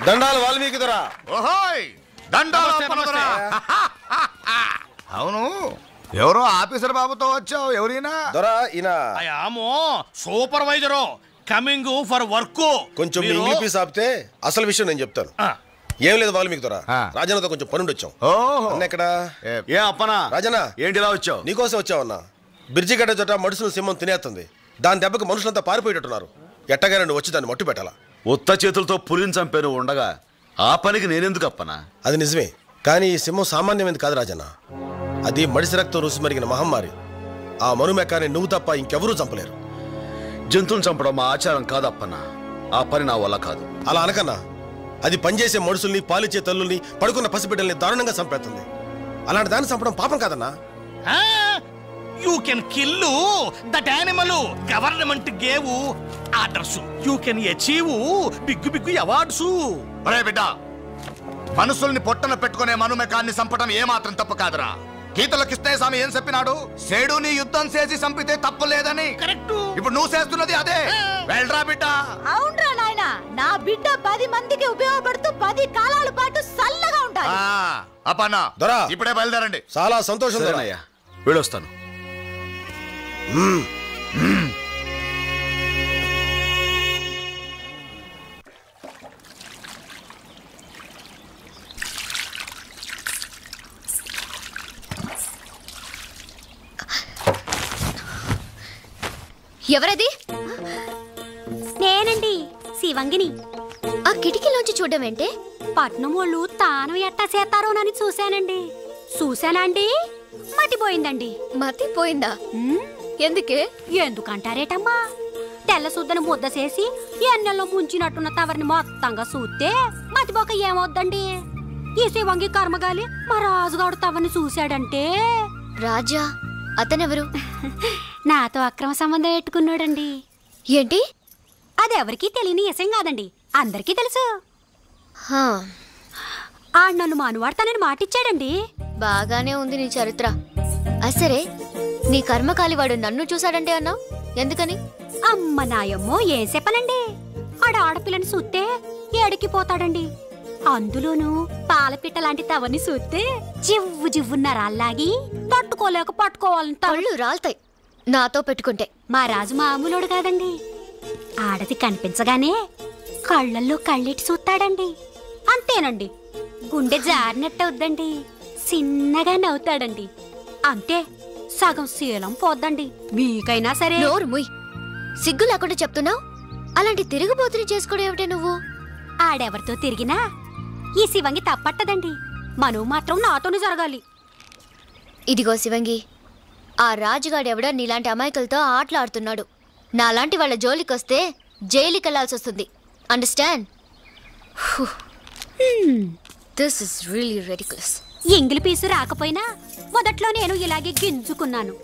దండాలు వాల్మీకి దొరా. ఓహోయ్ దండాలు. అవును, ఎవరో ఆఫీసర్ బాబుతో వచ్చావు. ఎవరైనా దొరా? ఈయన సూపర్వైజరు కమింగ్ ఫర్ వర్క్. కొంచెం ఇంగ్లీష్ ఆపితే అసలు విషయం నేను చెప్తాను. ఏం లేదు వాల్మీకి దొరా, రాజన్నతో కొంచెం పనుండి వచ్చాం. అన్న ఎక్కడ? ఏ అప్పనా రాజన్న ఏంటి ఇలా వచ్చావు? నీకోసం వచ్చావన్నా. బ్రిడ్జి గడ్డ చోట మడుసులు సింహం తినేస్తుంది. దాని దెబ్బకి మనుషులంతా పారిపోయేటట్టున్నారు. ఎట్టగా రెండు వచ్చి దాన్ని మట్టు పెట్టాలా? ఉత్త చేతులతో పులిని చంపేను ఉండగా ఆ పనికి నేనెందుకు అప్పనా? అది నిజమే, కానీ ఈ సింహం సామాన్యమైనది కాదు రాజన్న. అది మడిసి రక్తం రుసి మరిగిన మహమ్మారి. ఆ మనుమెక్కాన్ని నువ్వు తప్ప ఇంకెవరూ చంపలేరు. జంతువుని చంపడం మా ఆచారం కాదు అప్పన్నా. ఆ పని నా వల్ల కాదు. అలా అనకన్నా. అది పనిచేసే మనుషుల్ని, పాలిచ్చే తల్లుల్ని, పడుకున్న పసిబిడ్డల్ని దారుణంగా చంపేస్తుంది. అలాంటి దాన్ని చంపడం పాపం కాదన్నా. You can kill that animal. Government gave orders. You can achieve big big awards. ఒరే బిడ్డ, మనుషుల్ని పొట్టన పెట్టుకునే మనుమెకాన్ని చంపడం ఏమాత్రం తప్పు కాదురా. గీతలో కృష్ణయ్యస్వామి ఏం చెప్పినాడు? సేడుని యుద్ధం చేసి చంపితే తప్పు లేదని. కరెక్ట్. ఇప్పుడు నువ్వు చేస్తున్నది అదే. వెళ్ళరా బిడ్డ. అవునరా నాయనా, నా బిడ్డ 10 మందికి ఉపయోగపడుతూ 10 కాలాల పాటు సల్లగా ఉంటాడు. అప్పన్నా దొరా, ఇప్పుడే బయలుదేరండి. చాలా సంతోషం అయ్యా, వెళ్ళొస్తాను. ఎవరది? నేనండి, శివంగిని. ఆ కిటికీలోంచి చూడడం ఏంటే? పట్నం వాళ్ళు తాను ఎట్టా చేస్తారోనని చూశానండి. చూశానండి, మతిపోయిందండి. మతిపోయిందా? ఎందుకే? ఎందుకంటారేటమ్మా? తెల్ల సుద్దను ముద్ద చేసి ఎన్నెల్లో ముంచినట్టున్న తవరిని మొత్తంగా చూస్తే మతిపోక ఏమవుద్దండి? ఈ శివంగి కర్మగాలి మా రాజుగాడు తవరిని చూశాడంటే. రాజా? అతనెవరు? నాతో అక్రమ సంబంధం పెట్టుకున్నాడండి. ఏంటి? అదెవరికీ తెలియని విషయం కాదండి, అందరికీ తెలుసు. ఆడు నన్ను మానువాడతానని మాటిచ్చాడండి. బాగానే ఉంది నీ చరిత్ర. అసరే, నీ కర్మకాలి వాడు నన్ను చూశాడంటే అన్నావు, ఎందుకని? అమ్మ నాయమ్మో, ఏం చెప్పనండి. ఆడ ఆడపిల్లని చూస్తే ఎడికిపోతాడండి. అందులోనూ పాలపిట్ట లాంటి తవని చూస్తే జివ్వు జివ్వున్న రాళ్ళాగి తట్టుకోలేక పట్టుకోవాలని తళ్ళు రాల్తాయి నాతో పెట్టుకుంటే. మా రాజు మామూలుడు కాదండి. ఆడది కనిపించగానే కళ్ళల్లో కళ్ళెట్టి చూస్తాడండి. అంతేనండి, గుండె జారినట్టవుద్దండి. చిన్నగా నవ్వుతాడండి. అంతే, సగం శీలం పోద్దండి. మీకైనా సరే. నోరు ముయ్, సిగ్గు లేకుండా చెప్తున్నావు. అలాంటి తిరుగుబోతుని చేసుకోవడం ఏమిటే నువ్వు? ఆడెవరితో తిరిగినా ఈ శివంగి తప్పట్టదండి. మనవు మాత్రం నాతోనే జరగాలి. ఇదిగో శివంగి, ఆ రాజుగాడెవడో నీలాంటి అమాయకులతో ఆటలాడుతున్నాడు. నాలాంటి వాళ్ళ జోలికొస్తే జైలుకి వెళ్లాల్సి వస్తుంది. Understand? This is really ridiculous. ఎంగిలి పీసు రాకపోయినా మొదట్లో నేను ఇలాగే గింజుకున్నాను.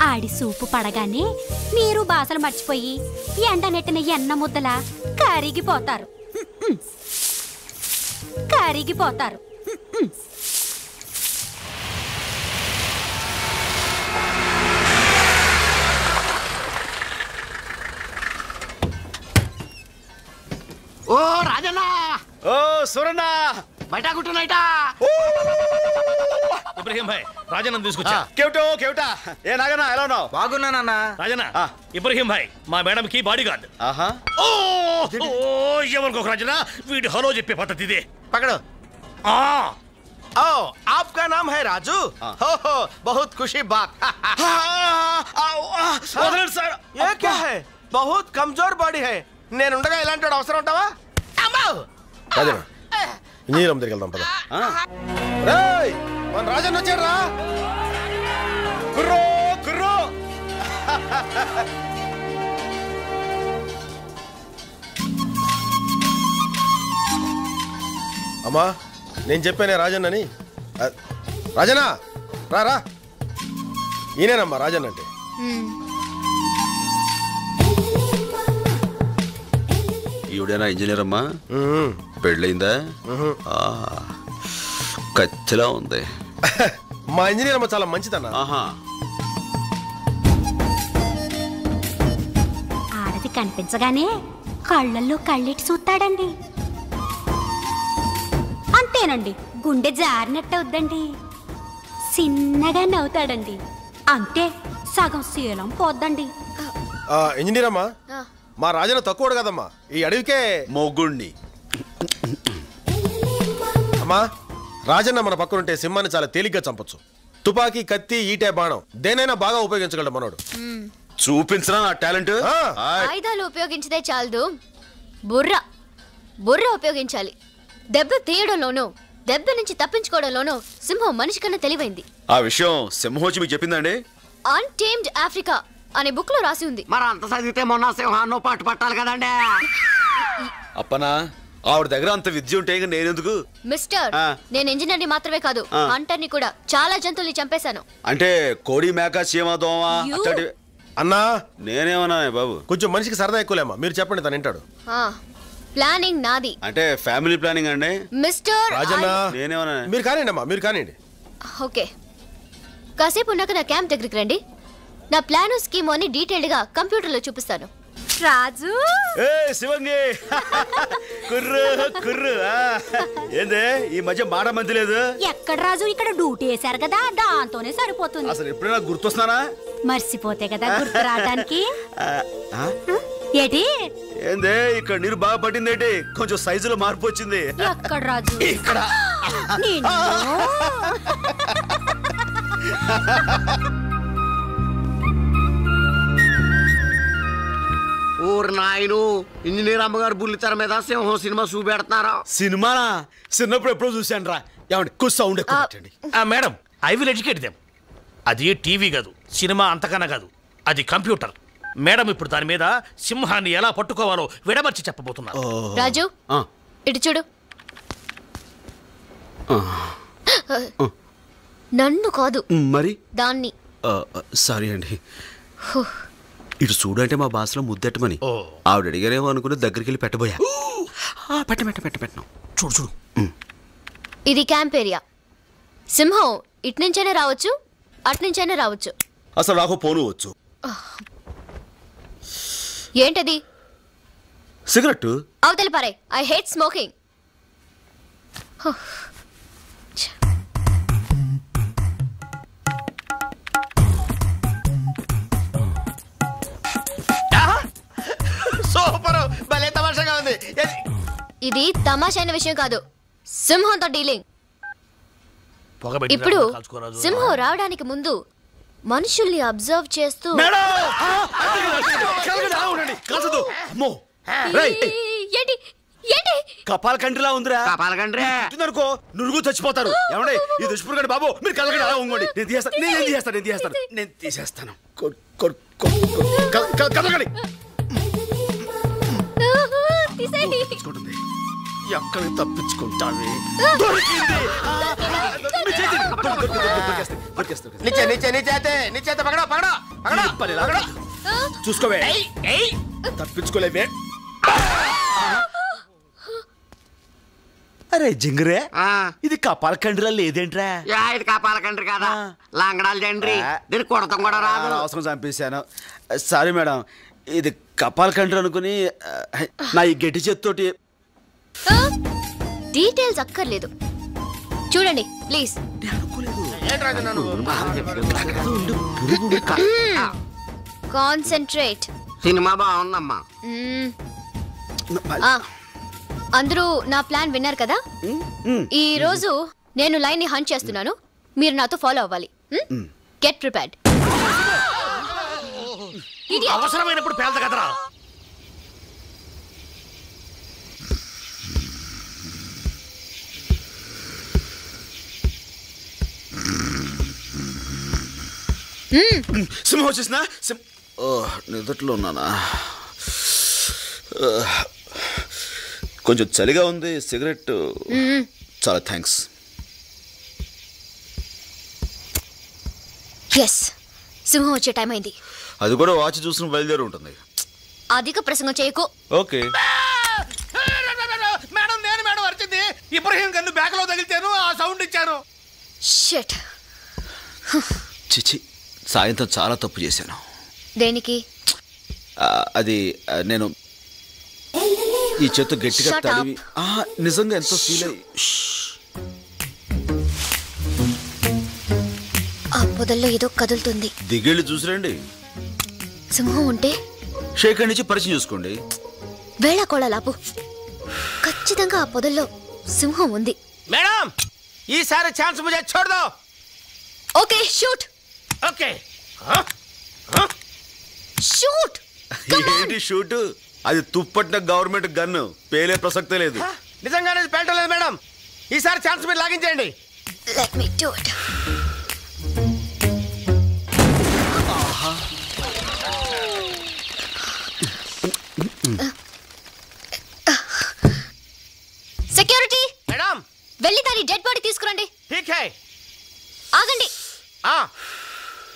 ఆడి సూపు పడగానే మీరు బాసలు మర్చిపోయి ఎండ నెట్టిన ఎన్న ముద్దలా కరిగిపోతారు. కరిగిపోతారు. ఓ రాజన్నా, ఓ సురన్నా, బయట కుట్టునైటా. ఇబ్రహీం భాయ్, రాజన్న తీసుకొచ్చా. కేవటో కేవటా. ఏ నాగన్నా, ఎలా ఉన్నావు? బాగున్నానన్నా. రాజన్న, ఇబ్రహీం భాయ్ మా మేడం కి బాడీ గార్డ్. ఆహా. ఓ ఎవరికొక రాజన్న, వీడి హలో చెప్పే పద్ధతి ఇదే. पकड़ो। आओ, आपका नाम है राजू? हो बहुत खुशी बात। ये क्या है? बहुत कमजोर बॉडी है। నేనుండగా ఇలాంటి వాడు అవసరం ఉంటావా? రాజన్న, ఇంజనీరం దగ్గరికి వెళ్దాం పద. రేయ్, మన రాజన్న వచ్చాడు రా. కుర్రో కుర్రో. అమ్మా, నేను చెప్పానే రాజన్నని. రాజన్న రా రా. ఈయనేనమ్మా రాజన్న అంటే. ఈవిడేనా ఇంజనీర్ అమ్మా? పెళ్ళయిందా? కచ్చిలా ఉంది. మా ఇంజనీర్ అమ్మ చాలా మంచిదన్నా. ఆడది కనిపించగానే కళ్ళల్లో కళ్ళెట్టి చూస్తాడండి. అంతేనండి, గుండె జారినట్టు అవుద్దండి. చిన్నగా నవ్వుతాడండి, అంతే సగం శీలం పోద్దండి. ఇంజనీర్ అమ్మా, మా రాజన్న తక్కువడు కదమ్మా, ఈ అడవికే మొగ్గుణ్ణి. అమ్మా, రాజన్న మన పక్కనుంటే సింహాన్ని చాలా తేలిగ్గా చంపొచ్చు. తుపాకీ, కత్తి, ఈటే, బాణం దేనైనా బాగా ఉపయోగించగలడు మనోడు. చూపించరా నా టాలెంట్. ఆయుధాలు ఉపయోగించితే చాలదు, బుర్ర ఉపయోగించాలి. దెబ్బ తీయడంలోనూ దెబ్బ నుంచి తప్పించుకోవడంలోనూ సింహం మనిషి కన్నా తెలివైంది. ఆ విషయం సింహోచి మీకు చెప్పిందండి? అన్టేమ్డ్ ఆఫ్రికా అనే బుక్ లో రాసి ఉంది. మరి అంత చదివితే మొన్న సింహాన్ని పాటు పట్టాలి కదండి. అప్పనా, ఆవిడ దగ్గర అంత విద్య ఉంటే నేనెందుకు? మిస్టర్, నేను ఇంజనీర్ని మాత్రమే కాదు, హంటర్ని కూడా. చాలా జంతువుల్ని చంపేశాను. అంటే కోడి, మేక, చీమ, దోమ అట్లాంటి. అన్నా, నేనేమన్నా బాబు? కొంచెం మనిషికి సరదా ఎక్కువలేమ్మా, మీరు చెప్పండి, తను వింటాడు. ప్లానింగ్ నాది. అంటే ఫ్యామిలీ ప్లానింగ్ అండి. మిస్టర్ రాజన్న, నేనేమన్నా? మీరు కానివ్వండి అమ్మా, మీరు కానివ్వండి. ఓకే, కాసేపు ఉన్నాక నా క్యాంప్ దగ్గరికి రండి. నా ప్లాను, స్కీమ్ అని డీటెయిల్డ్ గా కంప్యూటర్ లో చూపిస్తాను. రాజు, శివంగి, కుర్రు కుర్రు. ఏందే ఈ మధ్య మాట మంది లేదు? ఎక్కడ రాజు, ఇక్కడ డ్యూటీ వేశారు కదా, దాంతోనే సరిపోతుంది. అసలు ఎప్పుడైనా గుర్తొస్తున్నానా? మర్చిపోతే కదా గుర్తు రావడానికి. ఏటి ఏందే ఇక్కడ నీరు బాగా పట్టిందేటి? కొంచెం సైజులో మార్పు వచ్చింది. ఎక్కడ రాజు? ఇక్కడ. ఊరు నాయను, ఇంజనీర్ అమ్మగారు బుల్లితెర మీద సింహం సినిమా చూపెడుతున్నారా? సినిమానా? చిన్నప్పుడు ఎప్పుడో చూశాను రా. ఏమండి కొంచెం సౌండ్ ఎక్కువ పెట్టండి. Madam, I will educate them. అది టీవీ కాదు, సినిమా అంతకన్నా కాదు, అది కంప్యూటర్. మేడం ఇప్పుడు దాని మీద సింహాన్ని ఎలా పట్టుకోవాలో విడమర్చి చెప్పబోతున్నారు. రాజు, ఇటు చూడు. నన్ను కాదు, మరి దాన్ని. సారీ అండి. ఇటు చూడు అంటే మా భాషలో ముద్దెట్టమని ఆవిడ అడిగారేమో అనుకుని దగ్గరికి వెళ్ళి పెట్టబోయా. పెట్టను. చూడు చూడు, ఇది క్యాంప్ ఏరియా. సింహం ఇటు నుంచైనా రావచ్చు, అటు నుంచైనా రావచ్చు. అసలు నాకు పోను వచ్చు. ఏంటది? సిగరెట్. అవతలి పారే. I hate smoking. సూపర్, భలే తమాషాగా ఉంది. ఇది తమాషైన విషయం కాదు, సింహంతో డీలింగ్. ఇప్పుడు సింహం రావడానికి ముందు మనుషుల్ని అబ్జర్వ్ చేస్తూ ఏంటి ఏంటి కపాల కంట్రీలా ఉందిరా. కపాల కంట్రీ అనుకో, నురుగు చచ్చిపోతారు. ఏమండి ఈ దుష్పురుగండి బాబు, మీరు కలగండి అలా ఉంగండి. నేను తీసేస్తాను. కలగండి. ఎక్కడ తప్పించుకుంటావి? చూసుకోవే, తప్పించుకోలేవే. అరే జింగరే, ఇది కపాల కండ్రిలా లేదేంట్రా? ఇది కపాల కంట్రీ కదా, లాంగడాలు జండ్రి. దీన్ని కొడతాం కూడా రాదు. అవసరం చంపేశాను. సారీ మేడం, ఇది కపాల కండ్రి అనుకుని నా ఈ గట్టి చేత్తోటి. డీటెయిల్స్ అక్కర్లేదు, చూడండి ప్లీజ్. కాన్సంట్రేట్. సినిమా బాగుందమ్మా. అందరూ నా ప్లాన్ విన్నారు కదా? ఈ రోజు నేను లైన్ ని హంట్ చేస్తున్నాను, మీరు నాతో ఫాలో అవ్వాలి. Get prepared. అవసరమైనప్పుడు పేల్త కదరా. సింహం వచ్చేసిన నిద్రలో ఉన్నానా? కొంచెం చలిగా ఉంది. సిగరెట్. చాలా థ్యాంక్స్. ఎస్, సింహం వచ్చే టైం అయింది. అది కూడా వాచ్ చూసిన బయలుదేరి ఉంటుంది. అధిక ప్రసంగం చేయకు. ఓకే మేడం, నేను మేడం అరిచింది. ఇబ్రహీం గన్ను బ్యాగ్ లో తగిలిచాను, ఆ సౌండ్ ఇచ్చాను. షిట్. చిచి, సాయంత్రం చాలా తప్పు చేశాను. దేనికి? అది నేను ఈ చేత్తో గట్టిగా తడివి నిజంగా ఎంతో ఫీల్ అయ్యి. పొదల్లో ఏదో కదులుతుంది. దిగేళ్ళు చూసిరండి. సింహం ఉంటే షేక్ నుంచి పరిచయం చూసుకోండి. వేళాకోళాలాపు. ఖచ్చితంగా ఆ పొదల్లో సింహం ఉంది. మేడం ఈసారి ఛాన్స్ ముझे छोड़ दो. Okay shoot. Okay shoot. ఏంటి షూట్? అది తుప్పట్టిన గవర్నమెంట్ గన్ను, పేలే ప్రసక్తే లేదు. నిజంగానే పేల్టలేదు మేడం. ఈసారి ఛాన్స్ మీరు లాగించండి. Let me do it. Security madam వెళ్ళి దాని డెడ్ బాడీ తీసుకురండి. ఠీక్ హై. ఆగండి.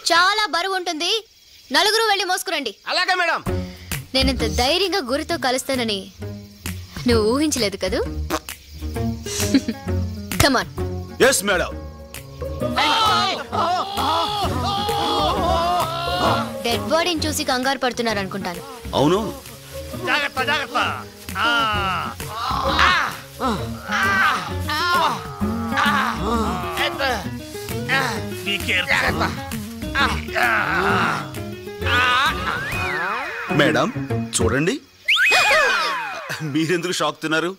చాలా బరువు ఉంటుంది, నలుగురు వెళ్ళి మోసుకురండి. అలాగే మేడం. నేనింత ధైర్యంగా గురితో కలుస్తానని నువ్వు ఊహించలేదు కదూ. కమాన్. Yes madam. డెడ్ బాడీని చూసి కంగారు పడుతున్నారు అనుకుంటాను. అవును. జాగ్రత్త జాగ్రత్త. Be careful. మేడం చూడండి. మీరెందుకు షాక్ తిన్నారు?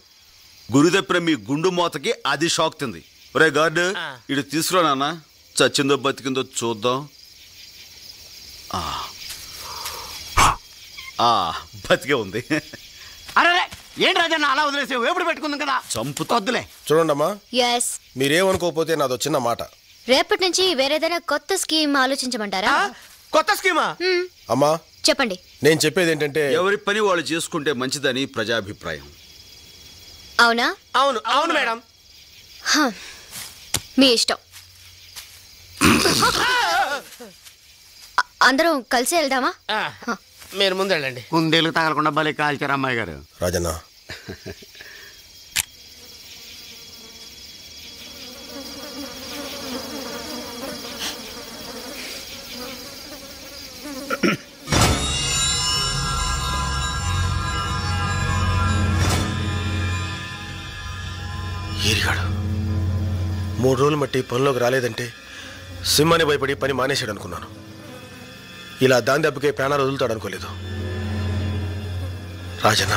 గురి తప్పిన మీ గుండు మోతకి అది షాక్ తింది. ఒరే గార్డ్, ఇటు తీసుకురా నాన్న, చచ్చిందో బతికిందో చూద్దాం. బతికే ఉంది. అరే ఏంటి రాజన్న అలా వదిలేసావు? ఎప్పుడు పెట్టుకుందాం కదా. చంపుతొద్దులే. చూడండమ్మా, ఎస్. మీరేమనుకోకపోతే నాదో చిన్న మాట. రేపటి నుంచి వేరేదైనా కొత్త స్కీమ్ ఆలోచించమంటారా? కొత్త స్కీమా? అమ్మా చెప్పండి. నేను చెప్పేది ఏంటంటే, ఎవరి పని వాళ్ళు చేసుకుంటే మంచిదని ప్రజాభిప్రాయం. అవునా? అవును అవును మేడం. మీ ఇష్టం. అందరం కలిసి వెళ్దామా? మీరు ముందు వెళ్ళండి. కుందేలు తగలకుండా భలే కాల్చారు అమ్మాయి గారు. రాజన్న ఏరిగాడు 3 రోజులు మట్టి పనిలోకి రాలేదంటే సింహాన్ని భయపడి పని మానేశాడు అనుకున్నాను. ఇలా దాని దెబ్బకే ప్రాణాలు వదులుతాడు అనుకోలేదు. రాజన్న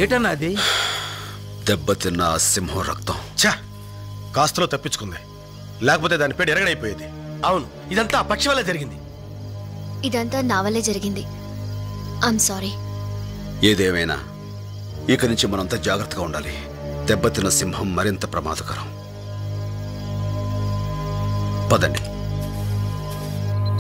ఏటన్నా అది? దెబ్బతిన్న ఆ సింహం రక్తం. ఛా, కాస్తలో తప్పించుకుంది, లేకపోతే దాని పేరు ఎరగడైపోయేది. అవును, ఇదంతా ఆ పక్షి వల్ల జరిగింది. ఇదంతా నా వల్లే జరిగింది. I'm sorry. ఏదేమైనా ఇక నుంచి మనంతా జాగ్రత్తగా ఉండాలి. దెబ్బతిన్న సింహం మరింత ప్రమాదకరం. పదండి.